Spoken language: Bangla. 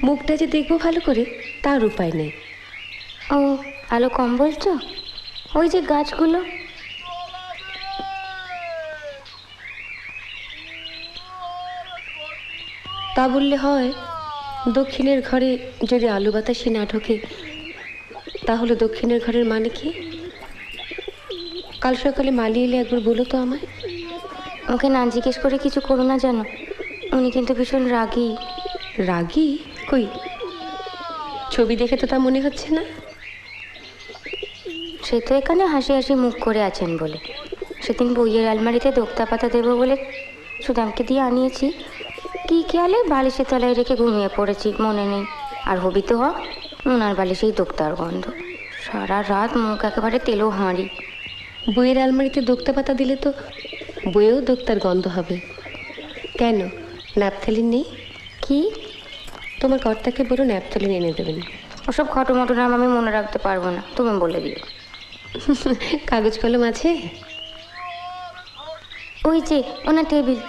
মুখটা যে দেখবো ভালো করে তার উপায় নেই। ও, আলো কম বলছো? ওই যে গাছগুলো। তা বললে হয়? দক্ষিণের ঘরে যদি আলু বাতাসি না ঢোকে তাহলে দক্ষিণের ঘরের মানে কি? কাল সকালে মালি এলে একবার বলো তো আমায়। ওকে না জিজ্ঞেস করে কিছু করো না জানো, উনি কিন্তু ভীষণ রাগী। রাগী? কই, ছবি দেখে তো তা মনে হচ্ছে না। সে তো এখানে হাসি হাসি মুখ করে আছেন বলে। সেদিন বইয়ের আলমারিতে দোক্তা পাতা দেবো বলে সুদামকে দিয়ে আনিয়েছি, কি খেয়ালে বালিশের তলায় রেখে ঘুমিয়ে পড়েছি, মনে নেই। আর হবি তো ওনার বালিশেই দোক্তার গন্ধ। সারা রাত মুখ একেবারে তেলো হাঁড়ি। বইয়ের আলমারিতে দোক্তা পাতা দিলে তো বইয়েও দোক্তার গন্ধ হবে। কেন, ন্যাপথলিন নেই? কি? তোমার কর্তাকে বলো ন্যাপথলিন এনে দেবেন। ওসব খটোমটো নাম আমি মনে রাখতে পারবো না, তুমি বলে দিও। কাগজ কলম আছে? ওই যে ওনার টেবিল।